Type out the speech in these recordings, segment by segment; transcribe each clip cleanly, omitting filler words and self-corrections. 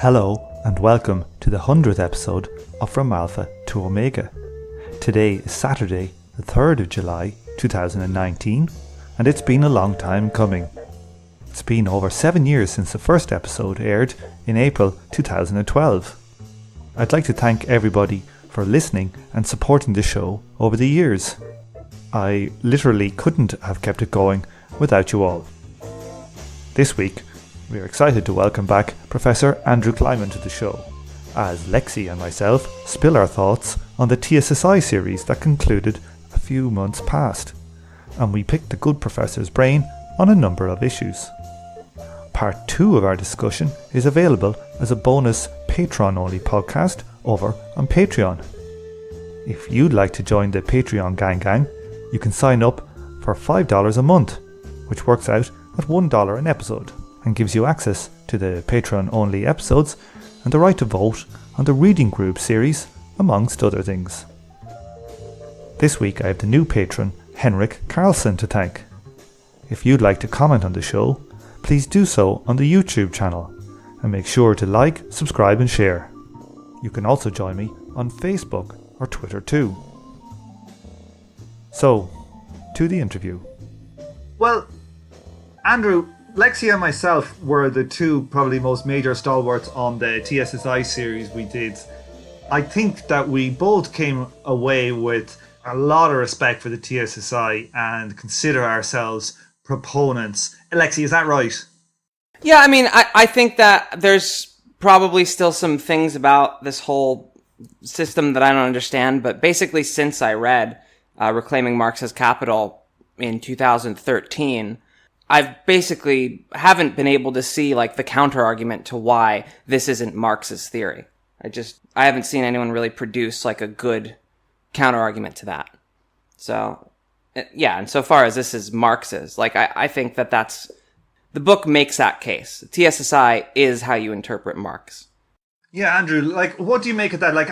Hello and welcome to the 100th episode of From Alpha to Omega. Today is Saturday, the 3rd of July 2019, and it's been a long time coming. It's been over 7 years since the first episode aired in April 2012. I'd like to thank everybody for listening and supporting the show over the years. I literally couldn't have kept it going without you all. This week, we are excited to welcome back Professor Andrew Kliman to the show, as Lexi and myself spill our thoughts on the TSSI series that concluded a few months past, and we picked the good professor's brain on a number of issues. Part 2 of our discussion is available as a bonus Patreon-only podcast over on Patreon. If you'd like to join the Patreon gang, you can sign up for $5 a month, which works out at $1 an episode, and gives you access to the Patreon-only episodes and the right to vote on the Reading Group series, amongst other things. This week I have the new patron, Henrik Carlson, to thank. If you'd like to comment on the show, please do so on the YouTube channel, and make sure to like, subscribe and share. You can also join me on Facebook or Twitter too. So, to the interview. Well, Andrew, Lexi and myself were the two probably most major stalwarts on the TSSI series we did. I think that we both came away with a lot of respect for the TSSI and consider ourselves proponents. Lexi, is that right? Yeah, I mean, I think that there's probably still some things about this whole system that I don't understand, but basically since I read Reclaiming Marx's Capital in 2013, I've basically haven't been able to see like the counter argument to why this isn't Marx's theory. I haven't seen anyone really produce like a good counter argument to that. So yeah, and so far as this is Marx's, like I think that's the book makes that case. TSSI is how you interpret Marx. Yeah, Andrew, like what do you make of that? Like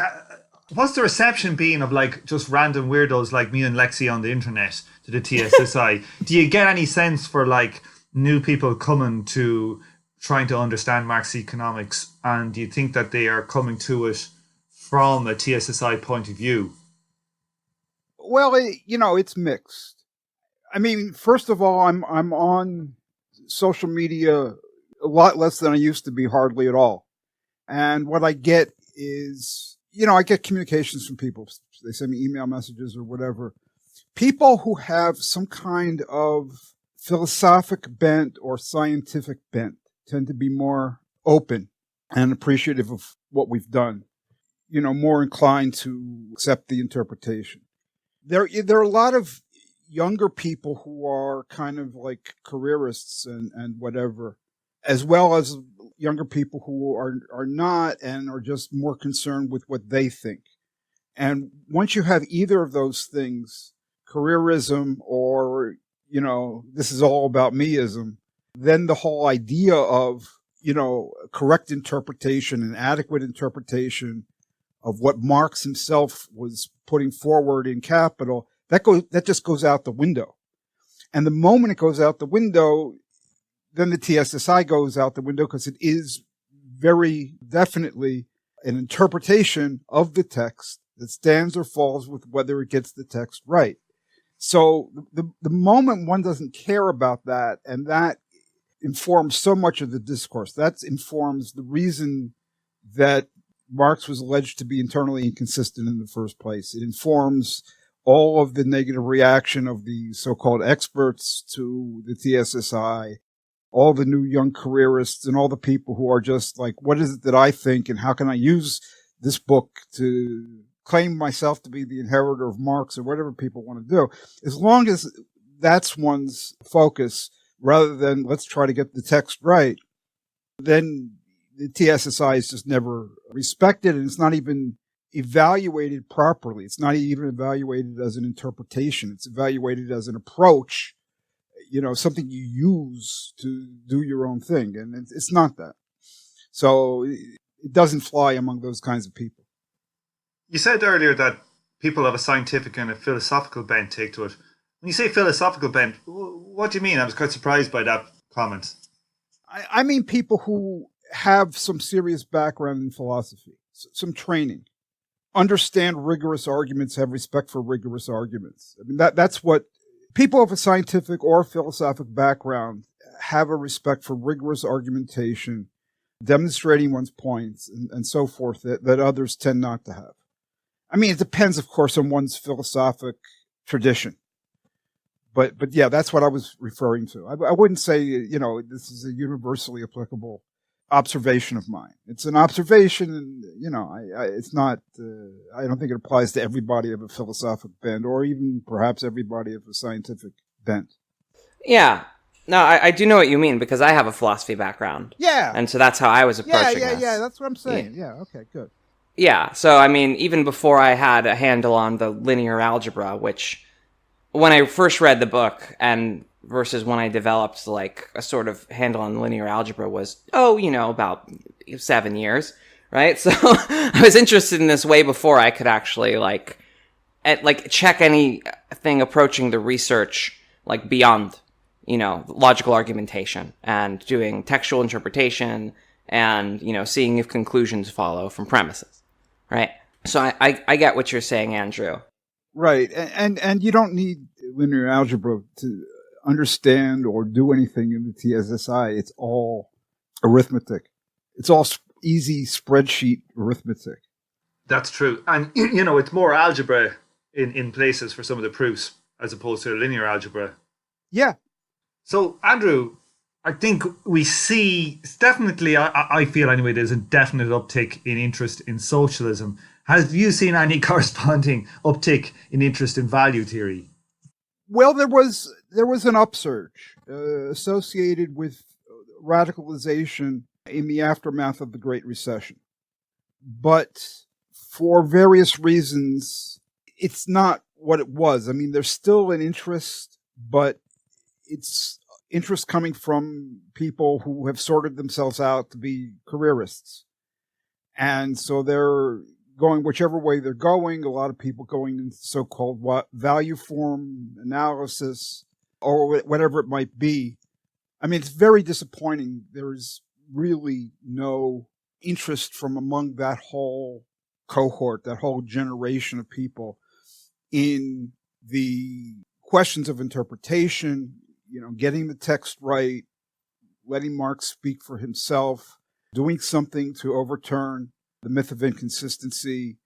what's the reception been of like just random weirdos like me and Lexi on the internet to the TSSI? Do you get any sense for like new people coming to trying to understand Marx economics, and do you think that they are coming to it from a TSSI point of view? Well, it's mixed. I mean, first of all, I'm on social media a lot less than I used to be, hardly at all. And what I get is, I get communications from people. They send me email messages or whatever. People who have some kind of philosophic bent or scientific bent tend to be more open and appreciative of what we've done, more inclined to accept the interpretation. There are a lot of younger people who are kind of like careerists and whatever, as well as younger people who are not and are just more concerned with what they think. And once you have either of those things, careerism or, this is all about meism, then the whole idea of, correct interpretation and adequate interpretation of what Marx himself was putting forward in Capital, that just goes out the window. And the moment it goes out the window, then the TSSI goes out the window, because it is very definitely an interpretation of the text that stands or falls with whether it gets the text right. So the moment one doesn't care about that, and that informs so much of the discourse, that informs the reason that Marx was alleged to be internally inconsistent in the first place. It informs all of the negative reaction of the so-called experts to the TSSI, all the new young careerists and all the people who are just like, what is it that I think and how can I use this book to claim myself to be the inheritor of Marx, or whatever people want to do. As long as that's one's focus, rather than let's try to get the text right, then the TSSI is just never respected, and it's not even evaluated properly. It's not even evaluated as an interpretation. It's evaluated as an approach, something you use to do your own thing. And it's not that. So it doesn't fly among those kinds of people. You said earlier that people have a scientific and a philosophical bent take to it. When you say philosophical bent, what do you mean? I was quite surprised by that comment. I mean people who have some serious background in philosophy, some training, understand rigorous arguments, have respect for rigorous arguments. I mean, that's what people of a scientific or philosophic background have, a respect for rigorous argumentation, demonstrating one's points and so forth that others tend not to have. I mean, it depends, of course, on one's philosophic tradition. But yeah, that's what I was referring to. I wouldn't say, this is a universally applicable observation of mine. It's an observation, and, it's not, I don't think it applies to everybody of a philosophic bent or even perhaps everybody of a scientific bent. Yeah. No, I do know what you mean because I have a philosophy background. Yeah. And so that's how I was approaching this. Yeah, that's what I'm saying. Yeah, okay, good. Yeah, so I mean, even before I had a handle on the linear algebra, which when I first read the book and versus when I developed like a sort of handle on linear algebra was, about 7 years, right? So I was interested in this way before I could actually check anything approaching the research like beyond, logical argumentation and doing textual interpretation and, seeing if conclusions follow from premises. Right. So I get what you're saying, Andrew. Right. And you don't need linear algebra to understand or do anything in the TSSI. It's all arithmetic. It's all easy spreadsheet arithmetic. That's true. And, it's more algebra in places for some of the proofs as opposed to linear algebra. Yeah. So, Andrew, I think we see, definitely, I feel anyway, there's a definite uptick in interest in socialism. Have you seen any corresponding uptick in interest in value theory? Well, there was an upsurge associated with radicalization in the aftermath of the Great Recession. But for various reasons, it's not what it was. I mean, there's still an interest, but it's interest coming from people who have sorted themselves out to be careerists. And so they're going whichever way they're going. A lot of people going into so-called value form analysis or whatever it might be. I mean, it's very disappointing. There is really no interest from among that whole cohort, that whole generation of people in the questions of interpretation, getting the text right, letting Marx speak for himself, doing something to overturn the myth of inconsistency.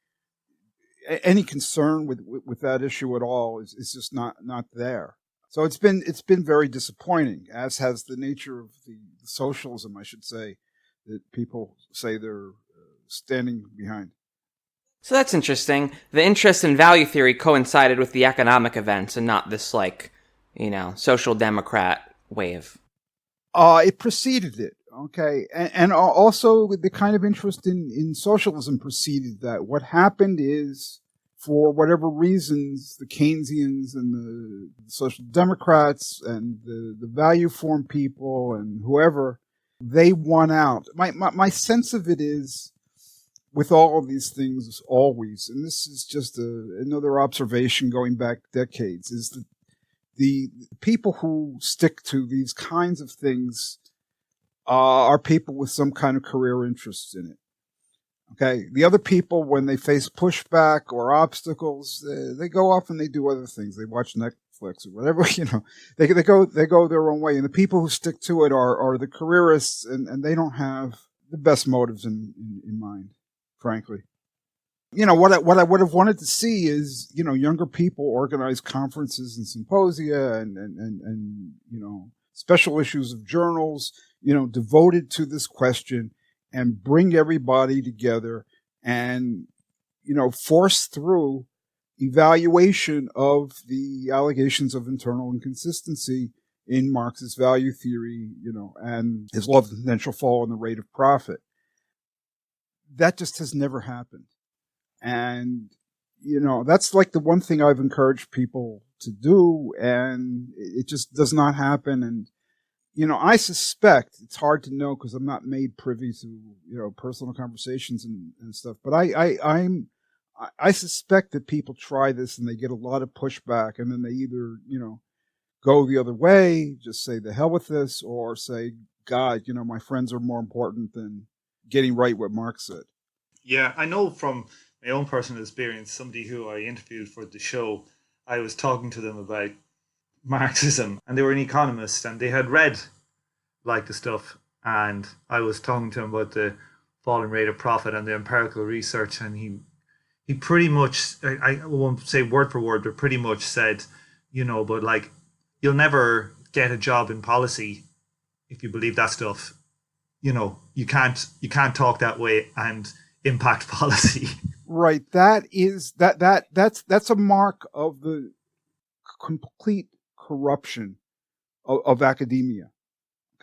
Any concern with that issue at all is just not there. So it's been very disappointing, as has the nature of the socialism, I should say, that people say they're standing behind. So that's interesting. The interest in value theory coincided with the economic events and not this social democrat wave. It preceded it. Okay. And also the kind of interest in socialism preceded that. What happened is, for whatever reasons, the Keynesians and the Social Democrats and the value form people and whoever, they won out. My sense of it is, with all of these things always, and this is just another observation going back decades, is that the people who stick to these kinds of things are people with some kind of career interest in it. Okay, the other people, when they face pushback or obstacles, they go off and they do other things. They watch Netflix or whatever, They go their own way. And the people who stick to it are the careerists, and they don't have the best motives in mind, frankly. What I would have wanted to see is, younger people organize conferences and symposia and special issues of journals, devoted to this question, and bring everybody together and, force through evaluation of the allegations of internal inconsistency in Marx's value theory, and his law of the potential fall and the rate of profit. That just has never happened. And, that's like the one thing I've encouraged people to do, and it just does not happen. And, I suspect, it's hard to know because I'm not made privy to, personal conversations and stuff, but I suspect that people try this and they get a lot of pushback, and then they either, go the other way, just say the hell with this, or say, God, my friends are more important than getting right what Marx said. Yeah, I know from my own personal experience, somebody who I interviewed for the show, I was talking to them about Marxism, and they were an economist, and they had read like the stuff, and I was talking to him about the falling rate of profit and the empirical research, and he pretty much, I won't say word for word, but pretty much said, but like, you'll never get a job in policy if you believe that stuff. You can't talk that way and impact policy. Right. That's a mark of the complete corruption of academia.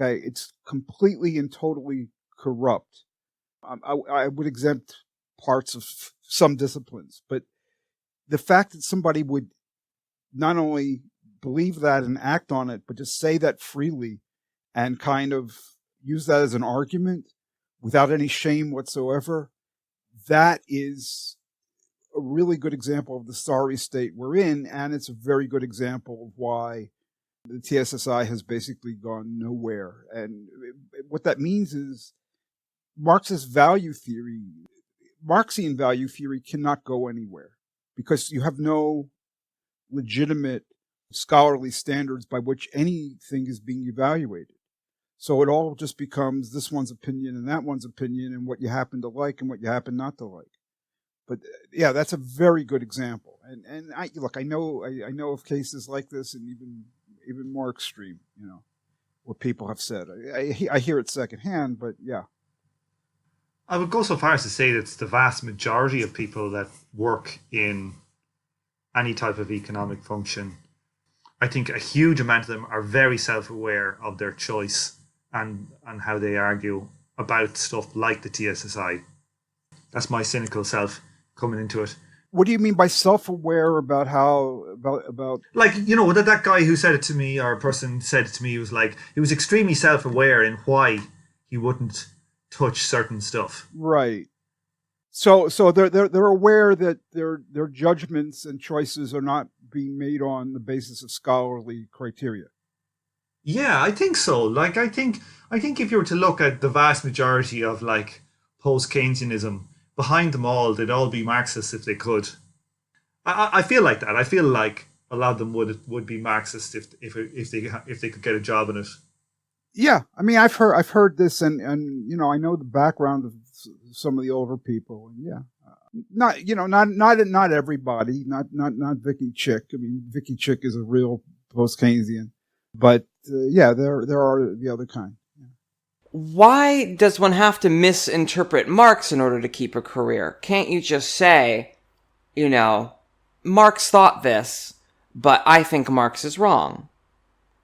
Okay, it's completely and totally corrupt. I would exempt parts of some disciplines, but the fact that somebody would not only believe that and act on it, but just say that freely and kind of use that as an argument without any shame whatsoever, that is a really good example of the sorry state we're in, and it's a very good example of why the TSSI has basically gone nowhere. And what that means is Marxist value theory, Marxian value theory cannot go anywhere because you have no legitimate scholarly standards by which anything is being evaluated. So it all just becomes this one's opinion and that one's opinion and what you happen to like and what you happen not to like. But yeah, that's a very good example. And I know of cases like this and even more extreme, what people have said. I hear it secondhand, but yeah. I would go so far as to say that it's the vast majority of people that work in any type of economic function. I think a huge amount of them are very self-aware of their choice and how they argue about stuff like the TSSI. That's my cynical self coming into it. What do you mean by self-aware about how about like that guy who said it to me, or a person said it to me, was like, he was extremely self-aware in why he wouldn't touch certain stuff. Right. So they're aware that their judgments and choices are not being made on the basis of scholarly criteria. Yeah, I think so. Like, I think if you were to look at the vast majority of like post-Keynesianism, behind them all, they'd all be Marxists if they could. I feel like that. I feel like a lot of them would be Marxist if they could get a job in it. Yeah, I mean, I've heard this, and I know the background of some of the older people, and yeah, not everybody, not Vicky Chick. I mean, Vicky Chick is a real post-Keynesian, but yeah, there are the other kind. Yeah. Why does one have to misinterpret Marx in order to keep a career? Can't you just say, Marx thought this, but I think Marx is wrong?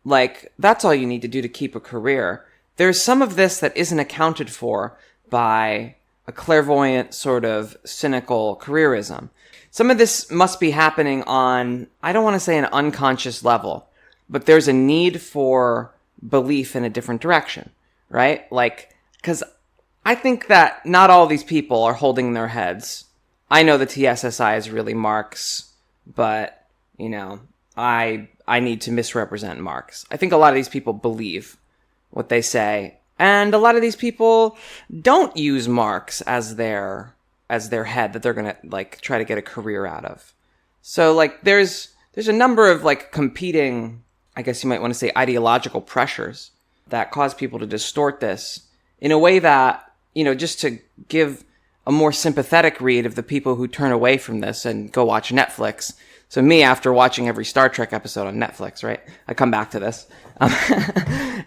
Like, that's all you need to do to keep a career. There's some of this that isn't accounted for by a clairvoyant sort of cynical careerism. Some of this must be happening on, I don't want to say an unconscious level, but there's a need for belief in a different direction, right? Like, because I think that not all these people are holding their heads. I know the TSSI is really Marx, but, I need to misrepresent Marx. I think a lot of these people believe what they say, and a lot of these people don't use Marx as their head that they're gonna like try to get a career out of. So like there's a number of like competing, I guess you might want to say, ideological pressures that cause people to distort this in a way that, just to give a more sympathetic read of the people who turn away from this and go watch Netflix. So me, after watching every Star Trek episode on Netflix, right, I come back to this.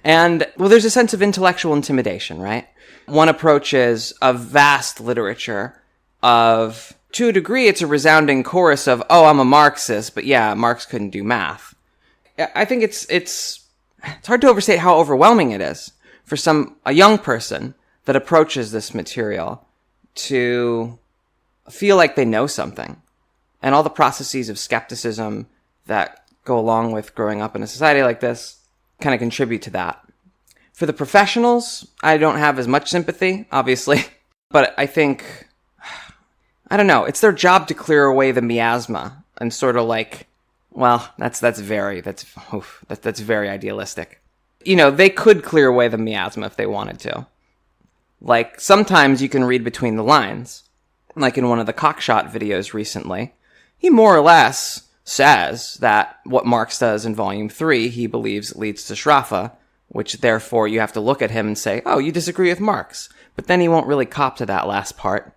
And, well, there's a sense of intellectual intimidation, right? One approach is a vast literature of, to a degree, it's a resounding chorus of, oh, I'm a Marxist, but yeah, Marx couldn't do math. I think it's hard to overstate how overwhelming it is for a young person that approaches this material to feel like they know something. And all the processes of skepticism that go along with growing up in a society like this kind of contribute to that. For the professionals, I don't have as much sympathy, obviously. But I think, I don't know, it's their job to clear away the miasma and sort of like, well, that's very idealistic. They could clear away the miasma if they wanted to. Like, sometimes you can read between the lines. Like in one of the cockshot videos recently, he more or less says that what Marx does in Volume 3, he believes leads to Schrafa, which therefore you have to look at him and say, oh, you disagree with Marx. But then he won't really cop to that last part,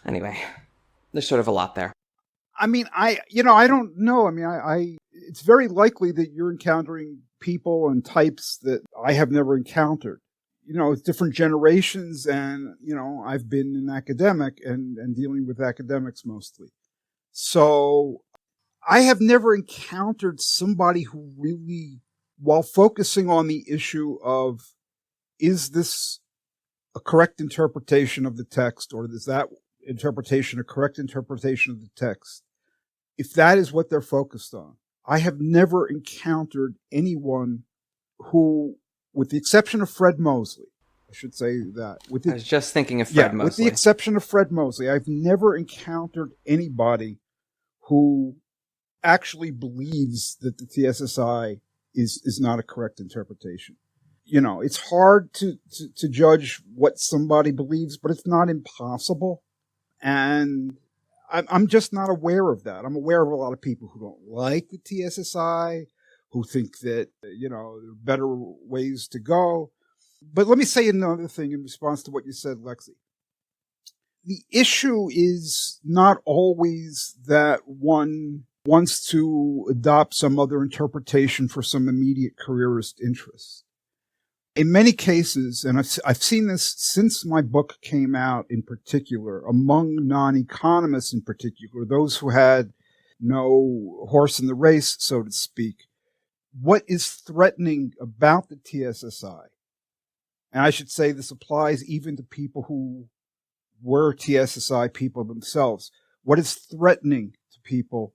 Anyway, there's sort of a lot there. I mean, I don't know. I mean, it's very likely that you're encountering people and types that I have never encountered. It's different generations, and, I've been an academic and dealing with academics mostly. So I have never encountered somebody who really, while focusing on the issue of, is this a correct interpretation of the text, or is that interpretation a correct interpretation of the text? If that is what they're focused on, I have never encountered anyone who, with the exception of Fred Mosley, I should say that. I was just thinking of Fred Mosley. With the exception of Fred Mosley, I've never encountered anybody who actually believes that the TSSI is not a correct interpretation. It's hard to judge what somebody believes, but it's not impossible. And I'm just not aware of that. I'm aware of a lot of people who don't like the TSSI, who think that, there are better ways to go. But let me say another thing in response to what you said, Lexi. The issue is not always that one wants to adopt some other interpretation for some immediate careerist interest. In many cases, and I've seen this since my book came out in particular, among non-economists in particular, those who had no horse in the race, so to speak, what is threatening about the TSSI, and I should say this applies even to people who were TSSI people themselves, what is threatening to people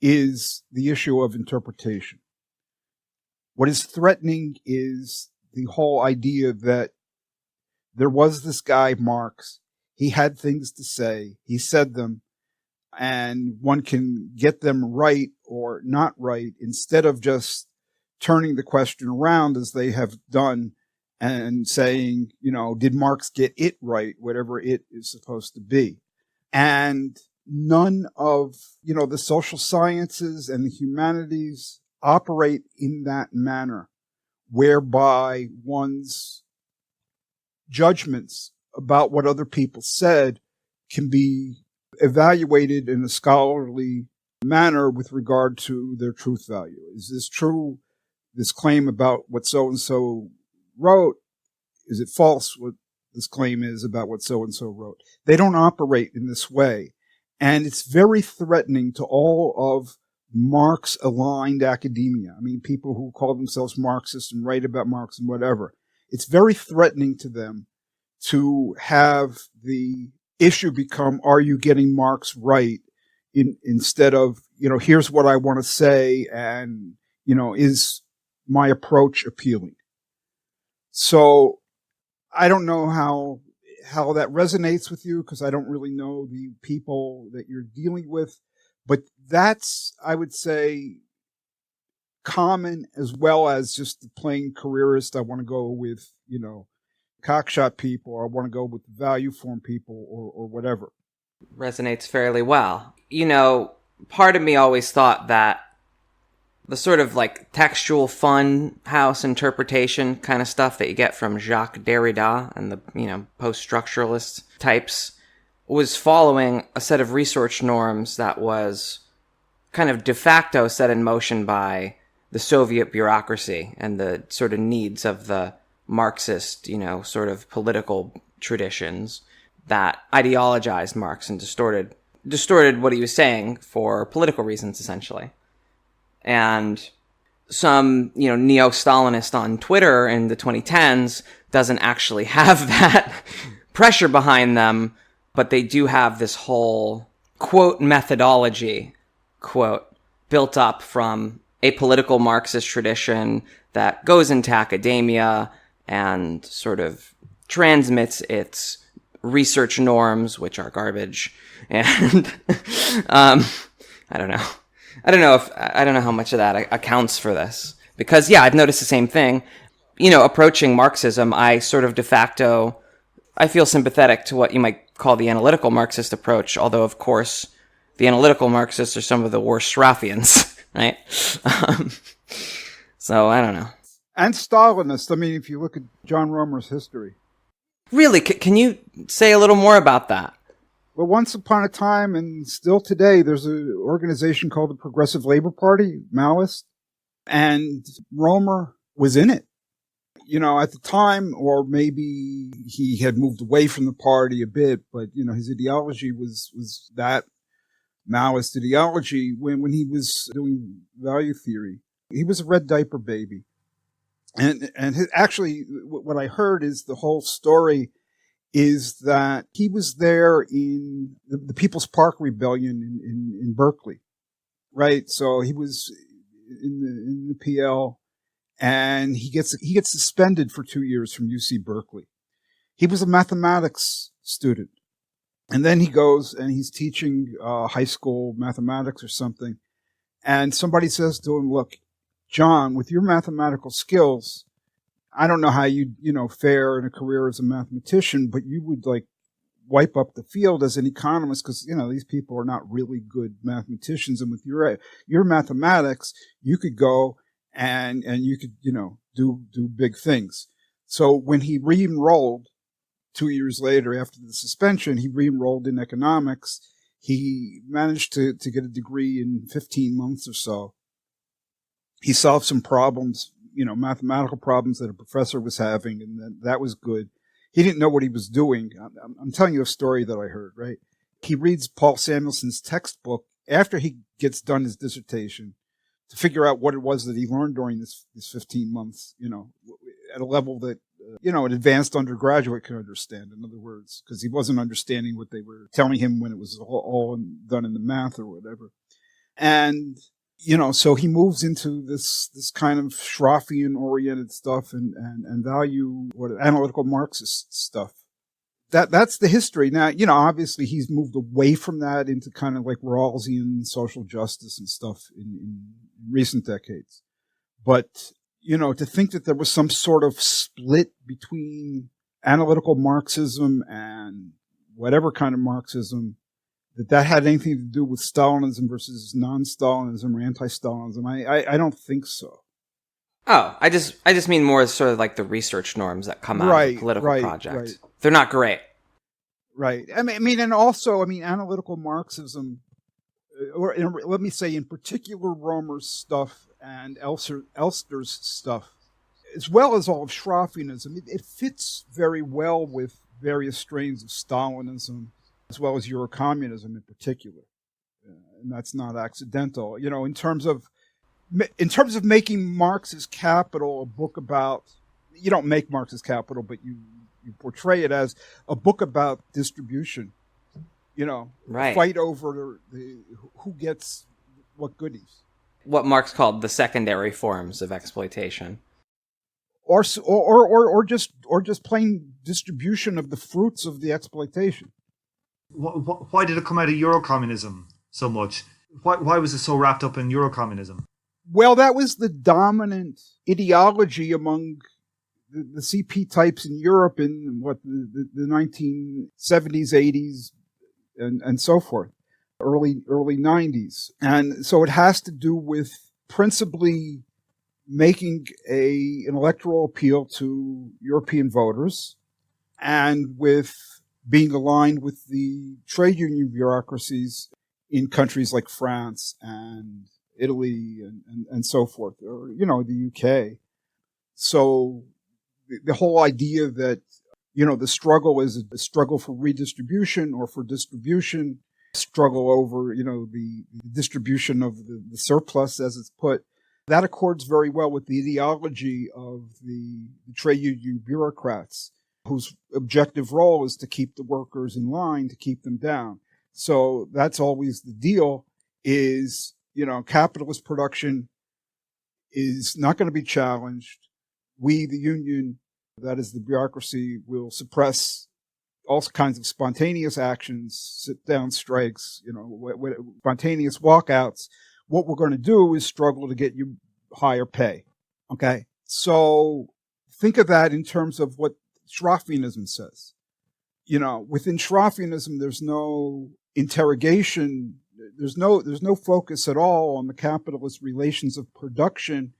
is the issue of interpretation. What is threatening is the whole idea that there was this guy, Marx, he had things to say, he said them, and one can get them right or not right instead of just turning the question around as they have done and saying, did Marx get it right, whatever it is supposed to be? And none of, the social sciences and the humanities operate in that manner, whereby one's judgments about what other people said can be evaluated in a scholarly manner with regard to their truth value. Is this true? This claim about what so-and-so wrote, is it false what this claim is about what so-and-so wrote? They don't operate in this way. And it's very threatening to all of Marx-aligned academia. I mean, people who call themselves Marxists and write about Marx and whatever. It's very threatening to them to have the issue become, are you getting Marx right? Instead of, here's what I want to say, and, is my approach appealing? So I don't know how that resonates with you, because I don't really know the people that you're dealing with. But that's, I would say, common, as well as just the plain careerist. I want to go with, cockshot people, or I want to go with value form people, or whatever. Resonates fairly well. Part of me always thought that the sort of like textual fun house interpretation kind of stuff that you get from Jacques Derrida and the, post-structuralist types was following a set of research norms that was kind of de facto set in motion by the Soviet bureaucracy and the sort of needs of the Marxist, sort of political traditions that ideologized Marx and distorted what he was saying for political reasons, essentially. And some, neo-Stalinist on Twitter in the 2010s doesn't actually have that pressure behind them, but they do have this whole, quote, methodology, quote, built up from a political Marxist tradition that goes into academia and sort of transmits its research norms, which are garbage. And I don't know how much of that accounts for this, Because, I've noticed the same thing. Approaching Marxism, I sort of de facto, I feel sympathetic to what you might call the analytical Marxist approach, although, of course, the analytical Marxists are some of the worst ruffians, right? So, I don't know. And Stalinists. I mean, if you look at John Romer's history. Really? Can you say a little more about that? Well, once upon a time, and still today, there's an organization called the Progressive Labor Party, Maoist, and Romer was in it. At the time, or maybe he had moved away from the party a bit, but, his ideology was that Maoist ideology when he was doing value theory. He was a red diaper baby. And actually, what I heard is the whole story is that he was there in the People's Park Rebellion in Berkeley, right? So he was in the PL, and he gets suspended for 2 years from UC Berkeley. He was a mathematics student, and then he goes and he's teaching high school mathematics or something, and somebody says to him, "Look, John, with your mathematical skills, I don't know how you fare in a career as a mathematician, but you would wipe up the field as an economist because these people are not really good mathematicians, and with your mathematics, you could go and you could do big things." So when he re-enrolled 2 years later after the suspension, he re-enrolled in economics. He managed to get a degree in 15 months or so. He solved some problems, mathematical problems that a professor was having, and that was good. He didn't know what he was doing. I'm telling you a story that I heard, right? He reads Paul Samuelson's textbook after he gets done his dissertation to figure out what it was that he learned during this 15 months, at a level that, an advanced undergraduate can understand, in other words, because he wasn't understanding what they were telling him when it was all done in the math or whatever. And so he moves into this kind of Schraffian-oriented stuff and value analytical Marxist stuff. That's the history. Now, obviously he's moved away from that into kind of like Rawlsian social justice and stuff in recent decades. But, to think that there was some sort of split between analytical Marxism and whatever kind of Marxism, that had anything to do with Stalinism versus non-Stalinism or anti-Stalinism, I don't think so. Oh, I just mean more as sort of like the research norms that come out of the political project. Right. They're not great. Right. I mean, and also, analytical Marxism, or let me say in particular Romer's stuff and Elster's stuff, as well as all of Schraffianism, it fits very well with various strains of Stalinism, as well as Eurocommunism in particular. And that's not accidental. In terms of making Marx's Capital a book about, you don't make Marx's Capital, but you portray it as a book about distribution, right. Fight over who gets what goodies. What Marx called the secondary forms of exploitation. Or just plain distribution of the fruits of the exploitation. Why did it come out of Eurocommunism so much? Why was it so wrapped up in Eurocommunism? Well, that was the dominant ideology among the CP types in Europe in the 1970s, 80s, and so forth, early 90s. And so it has to do with principally making an electoral appeal to European voters and with being aligned with the trade union bureaucracies in countries like France and Italy and so forth, or, the UK. So the whole idea that, the struggle is a struggle for redistribution or for distribution, struggle over, the distribution of the surplus, as it's put, that accords very well with the ideology of the trade union bureaucrats, whose objective role is to keep the workers in line, to keep them down. So that's always the deal is, capitalist production is not going to be challenged. We, the union, that is the bureaucracy, will suppress all kinds of spontaneous actions, sit-down strikes, spontaneous walkouts. What we're going to do is struggle to get you higher pay. Okay. So think of that in terms of what Schroffianism says. Within Schroffianism, there's no interrogation. There's no focus at all on the capitalist relations of production.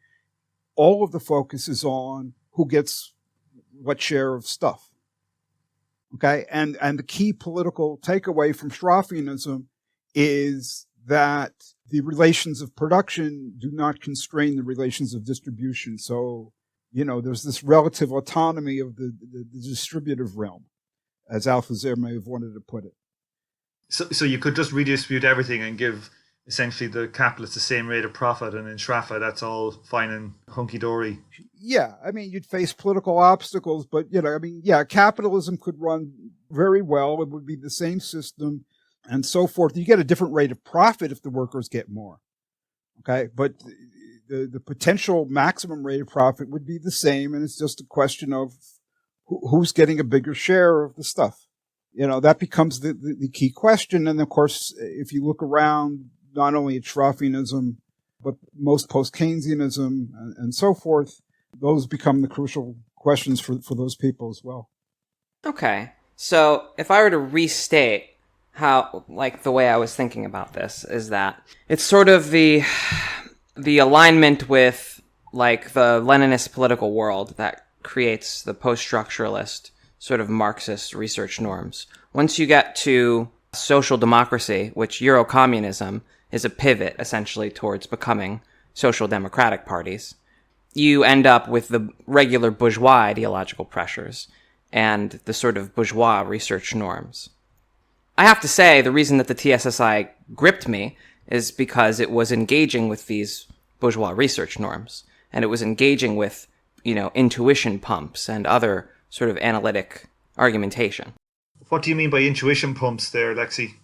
All of the focus is on who gets what share of stuff. Okay. And the key political takeaway from Schroffianism is that the relations of production do not constrain the relations of distribution. So, there's this relative autonomy of the distributive realm, as Althusser may have wanted to put it. So you could just redistribute everything and give essentially the capitalists the same rate of profit, and in Shrafa that's all fine and hunky-dory. Yeah, you'd face political obstacles, but, capitalism could run very well. It would be the same system and so forth. You get a different rate of profit if the workers get more. Okay, but the potential maximum rate of profit would be the same, and it's just a question of who's getting a bigger share of the stuff. That becomes the key question. And of course, if you look around, not only at Schroffianism, but most post-Keynesianism and so forth, those become the crucial questions for those people as well. Okay. So if I were to restate how, the way I was thinking about this is that it's sort of the alignment with, the Leninist political world that creates the post-structuralist sort of Marxist research norms. Once you get to social democracy, which Eurocommunism is a pivot essentially towards becoming social democratic parties, you end up with the regular bourgeois ideological pressures and the sort of bourgeois research norms. I have to say, the reason that the TSSI gripped me is because it was engaging with these bourgeois research norms, and it was engaging with, intuition pumps and other sort of analytic argumentation. What do you mean by intuition pumps there, Lexi?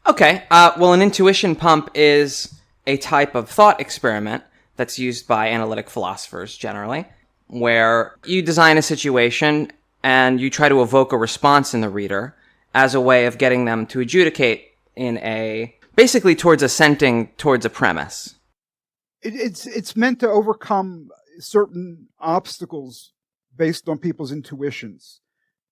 Okay, well, an intuition pump is a type of thought experiment that's used by analytic philosophers generally, where you design a situation and you try to evoke a response in the reader as a way of getting them to adjudicate basically towards assenting towards a premise. It's meant to overcome certain obstacles based on people's intuitions,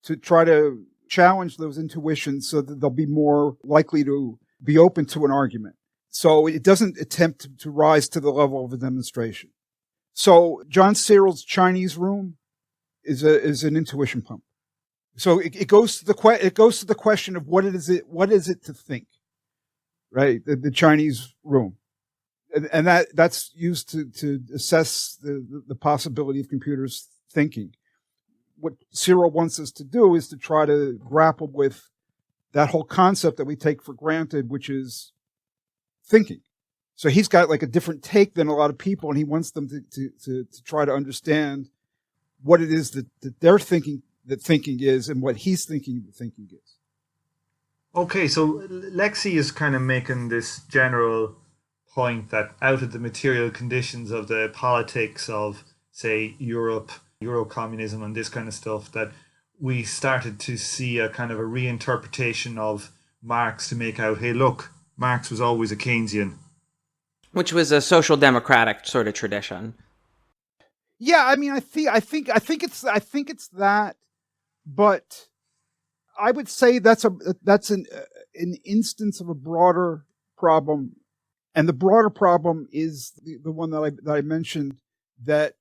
to try to challenge those intuitions so that they'll be more likely to be open to an argument. So it doesn't attempt to rise to the level of a demonstration. So John Searle's Chinese room is an intuition pump. So it goes to the question of what is it to think, right? The Chinese room, and that's used to assess the possibility of computers thinking. What Searle wants us to do is to try to grapple with that whole concept that we take for granted, which is thinking. So he's got a different take than a lot of people, and he wants them to try to understand what it is that they're thinking that thinking is, and what he's thinking that thinking is. Okay, so Lexi is kind of making this general point that out of the material conditions of the politics of, say, Europe, Eurocommunism and this kind of stuff, that we started to see a kind of a reinterpretation of Marx to make out, hey, look, Marx was always a Keynesian. Which was a social democratic sort of tradition. Yeah, I think it's that, but I would say that's an instance of a broader problem, and the broader problem is the one that I mentioned, that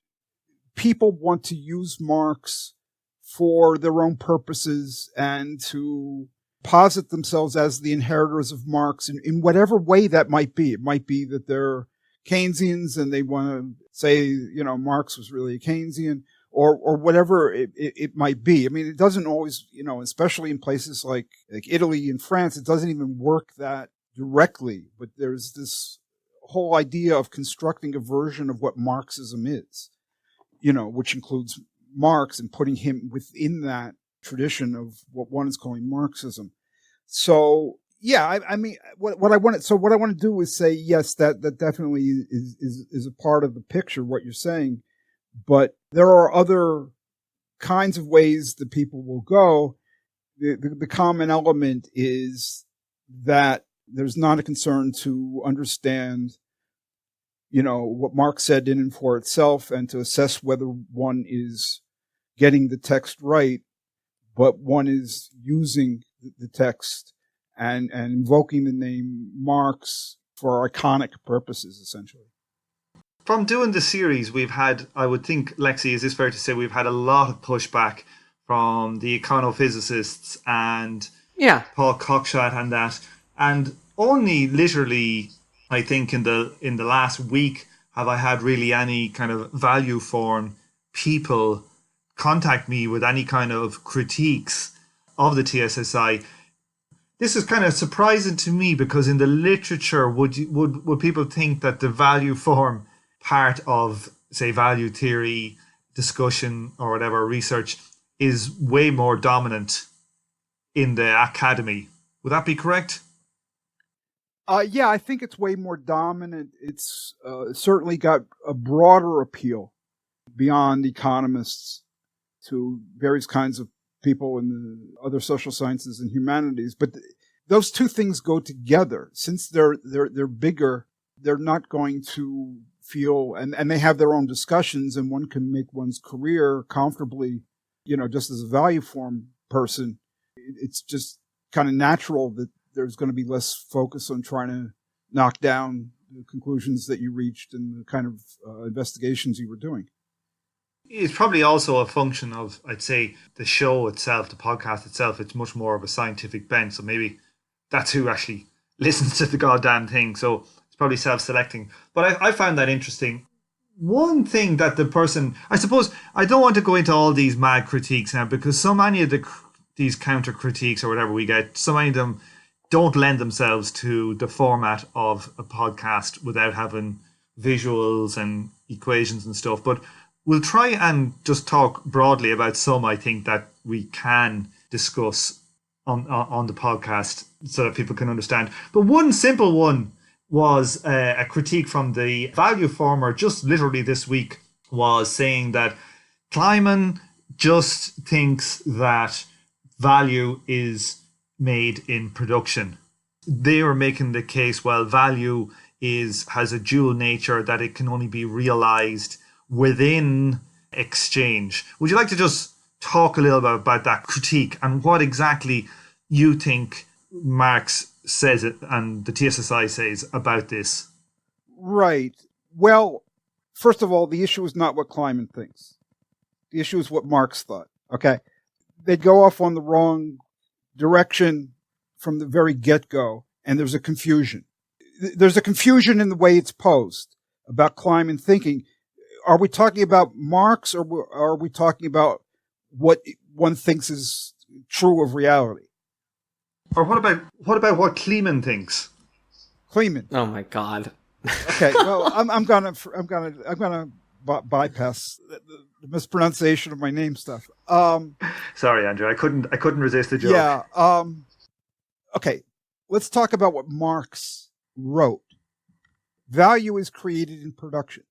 people want to use Marx for their own purposes and to posit themselves as the inheritors of Marx in whatever way that might be. It might be that they're Keynesians and they want to say, Marx was really a Keynesian, or whatever it might be. It doesn't always, especially in places like Italy and France, it doesn't even work that directly, but there's this whole idea of constructing a version of what Marxism is, which includes Marx and putting him within that tradition of what one is calling Marxism. So, yeah, what I want to do is say, yes, that definitely is a part of the picture, what you're saying, but there are other kinds of ways that people will go. The common element is that there's not a concern to understand what Marx said in and for itself, and to assess whether one is getting the text right, but one is using the text and invoking the name Marx for iconic purposes, essentially. From doing the series, we've had, I would think, Lexi, is this fair to say, we've had a lot of pushback from the econophysicists and Paul Cockshat and that. And only literally, I think, in the last week have I had really any kind of value form people contact me with any kind of critiques of the TSSI. This is kind of surprising to me, because in the literature, would people think that the value form part of, say, value theory discussion or whatever research is way more dominant in the academy? Would that be correct? Yeah, I think it's way more dominant. It's certainly got a broader appeal beyond economists to various kinds of people in the other social sciences and humanities. But those two things go together. Since they're bigger, they're not going to feel, and they have their own discussions, and one can make one's career comfortably, just as a value form person. It's just kind of natural that there's going to be less focus on trying to knock down the conclusions that you reached and the kind of investigations you were doing. It's probably also a function of, I'd say, the show itself, the podcast itself. It's much more of a scientific bent, so maybe that's who actually listens to the goddamn thing. So it's probably self-selecting. But I found that interesting. One thing that the person, I suppose, I don't want to go into all these mad critiques now, because so many of these counter critiques or whatever we get, so many of them don't lend themselves to the format of a podcast without having visuals and equations and stuff. But we'll try and just talk broadly about some, I think, that we can discuss on the podcast so that people can understand. But one simple one was a critique from the value former just literally this week, was saying that Kliman just thinks that value is made in production. They were making the case, well, value has a dual nature, that it can only be realized within exchange. Would you like to just talk a little bit about that critique and what exactly you think Marx says it and the TSSI says about this? Right. Well, first of all, the issue is not what Kliman thinks. The issue is what Marx thought. Okay. They go off on the wrong direction from the very get-go, and there's a confusion. There's a confusion in the way it's posed about Kliman thinking. Are we talking about Marx, or are we talking about what one thinks is true of reality? Or what about what Kliman thinks? Kliman. Oh my God. Okay. Well, I'm gonna bypass the mispronunciation of my name stuff. Sorry, Andrew. I couldn't resist the joke. Yeah. Okay. Let's talk about what Marx wrote. Value is created in production,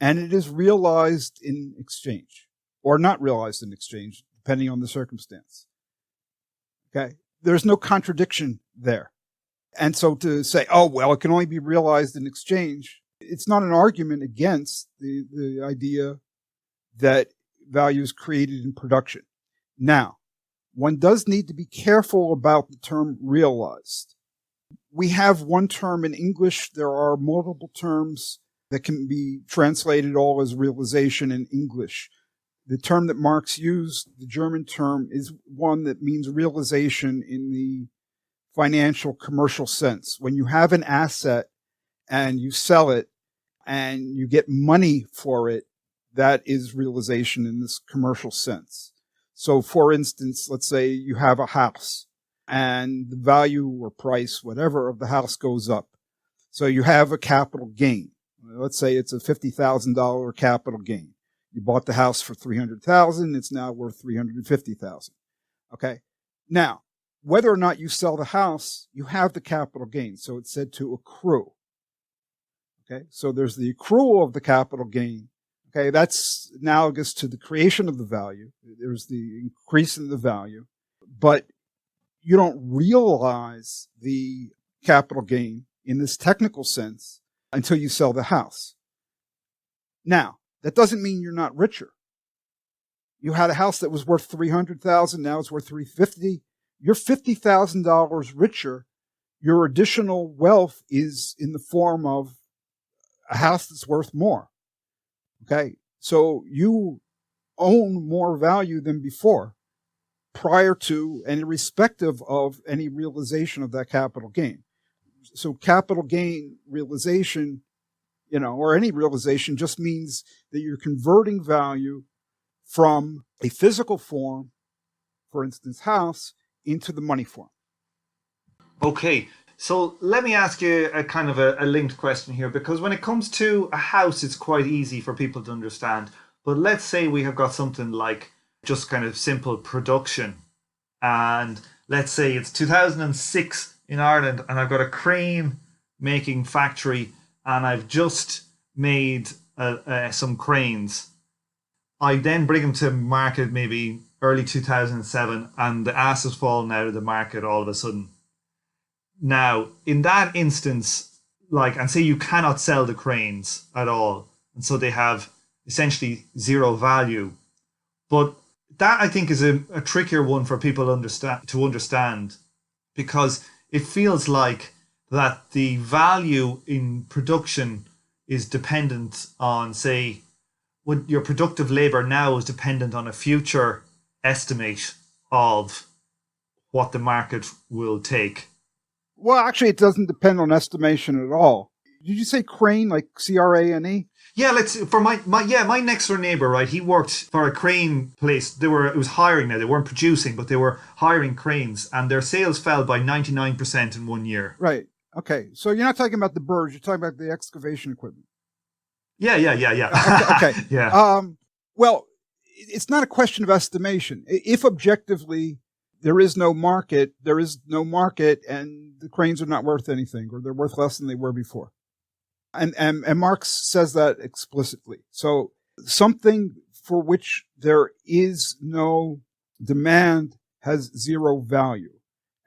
and it is realized in exchange, or not realized in exchange, depending on the circumstance. Okay. There's no contradiction there. And so to say, oh, well, it can only be realized in exchange, it's not an argument against the idea that value is created in production. Now, one does need to be careful about the term realized. We have one term in English. There are multiple terms that can be translated all as realization in English. The term that Marx used, the German term, is one that means realization in the financial, commercial sense. When you have an asset and you sell it and you get money for it, that is realization in this commercial sense. So, for instance, let's say you have a house and the value or price, whatever, of the house goes up. So you have a capital gain. Let's say it's a $50,000 capital gain. You bought the house for $300,000. It's now worth $350,000. Okay. Now, whether or not you sell the house, you have the capital gain. So it's said to accrue. Okay. So there's the accrual of the capital gain. Okay. That's analogous to the creation of the value. There's the increase in the value, but you don't realize the capital gain in this technical sense until you sell the house. Now, that doesn't mean you're not richer. You had a house that was worth $300,000, now it's worth $350,000. You're $50,000 richer. Your additional wealth is in the form of a house that's worth more. Okay? So you own more value than before, prior to and irrespective of any realization of that capital gain. So capital gain realization, or any realization, just means that you're converting value from a physical form, for instance, house, into the money form. Okay, so let me ask you a kind of a linked question here, because when it comes to a house, it's quite easy for people to understand. But let's say we have got something like just kind of simple production. And let's say it's 2006 in Ireland, and I've got a crane making factory, and I've just made some cranes. I then bring them to market maybe early 2007, and the ass has fallen out of the market all of a sudden. Now, in that instance, and say you cannot sell the cranes at all, and so they have essentially zero value. But that, I think, is a trickier one for people to understand, because it feels like that the value in production is dependent on, say, when your productive labor now is dependent on a future estimate of what the market will take. Well, actually, it doesn't depend on estimation at all. Did you say crane, like CRANE? Yeah, for my next door neighbor, right? He worked for a crane place. It was hiring now. They weren't producing, but they were hiring cranes, and their sales fell by 99% in 1 year. Right. Okay. So you're not talking about the birds. You're talking about the excavation equipment. Yeah. Okay. Yeah. Well, it's not a question of estimation. If objectively there is no market, and the cranes are not worth anything, or they're worth less than they were before. And Marx says that explicitly. So something for which there is no demand has zero value.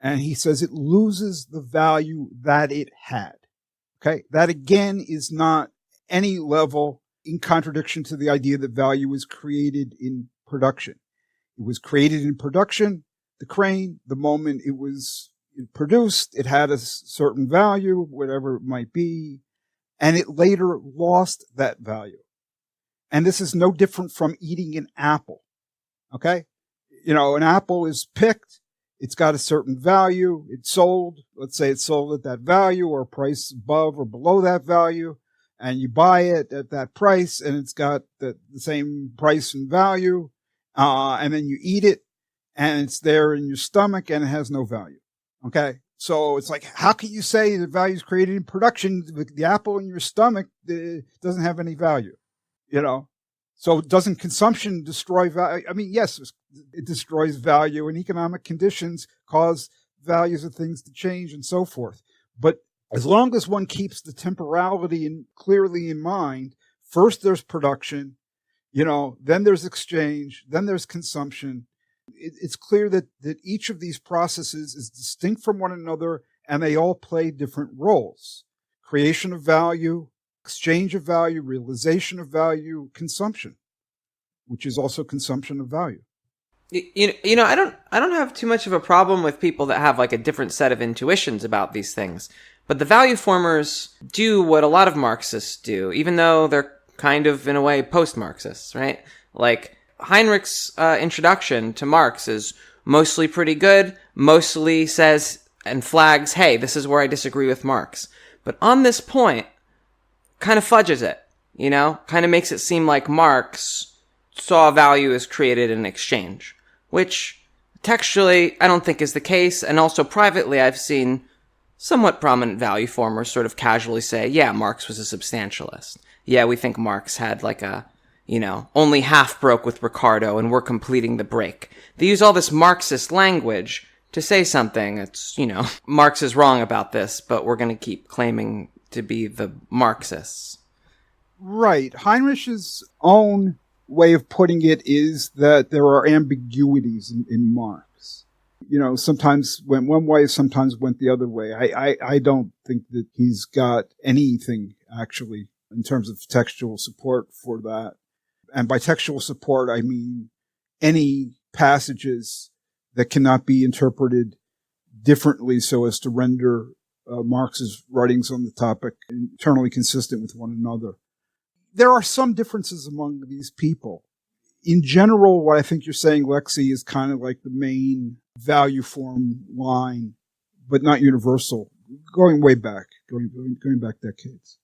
And he says it loses the value that it had. Okay. That again is not any level in contradiction to the idea that value is created in production. It was created in production. The crane, the moment it was produced, it had a certain value, whatever it might be, and it later lost that value. And this is no different from eating an apple. Okay? An apple is picked. It's got a certain value. It's sold. Let's say it's sold at that value or a price above or below that value. And you buy it at that price, and it's got the same price and value. And then you eat it, and it's there in your stomach, and it has no value. Okay? So it's like, how can you say the value is created in production? The apple in your stomach doesn't have any value, So doesn't consumption destroy value? I mean, yes, it destroys value, and economic conditions cause values of things to change and so forth. But as long as one keeps the temporality clearly in mind, first there's production, then there's exchange, then there's consumption. It's clear that each of these processes is distinct from one another, and they all play different roles. Creation of value, exchange of value, realization of value, consumption, which is also consumption of value. I don't have too much of a problem with people that have like a different set of intuitions about these things. But the value formers do what a lot of Marxists do, even though they're kind of, in a way, post-Marxists, right? Like, Heinrich's introduction to Marx is mostly pretty good, mostly says and flags, hey, this is where I disagree with Marx. But on this point, kind of fudges it, kind of makes it seem like Marx saw value as created in exchange, which textually I don't think is the case. And also privately, I've seen somewhat prominent value formers sort of casually say, yeah, Marx was a substantialist. Yeah, we think Marx had like a, only half broke with Ricardo and we're completing the break. They use all this Marxist language to say something. It's, Marx is wrong about this, but we're going to keep claiming to be the Marxists. Right. Heinrich's own way of putting it is that there are ambiguities in Marx. Sometimes went one way, sometimes went the other way. I don't think that he's got anything actually, in terms of textual support for that. And by textual support, I mean any passages that cannot be interpreted differently so as to render Marx's writings on the topic internally consistent with one another. There are some differences among these people. In general, what I think you're saying, Lexi, is kind of like the main value form line, but not universal, going way back, going back decades.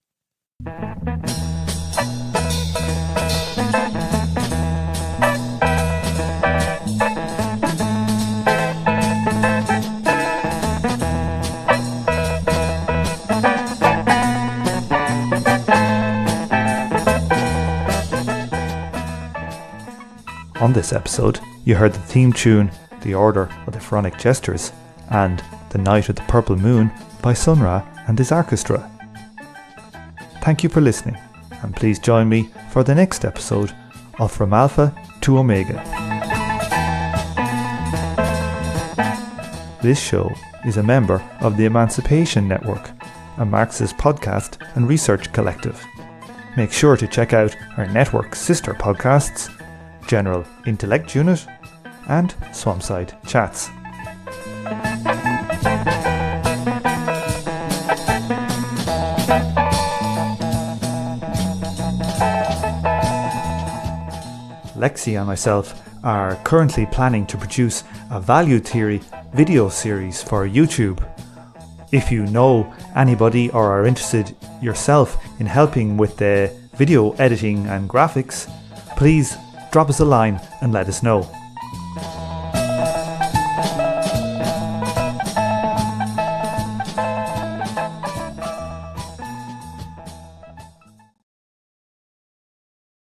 On this episode, you heard the theme tune, The Order of the Pharaonic Jesters, and The Night of the Purple Moon by Sun Ra and his orchestra. Thank you for listening, and please join me for the next episode of From Alpha to Omega. This show is a member of the Emancipation Network, a Marxist podcast and research collective. Make sure to check out our network sister podcasts, General Intellect Unit and Swampside Chats. Lexi and myself are currently planning to produce a value theory video series for YouTube. If you know anybody or are interested yourself in helping with the video editing and graphics, please drop us a line and let us know.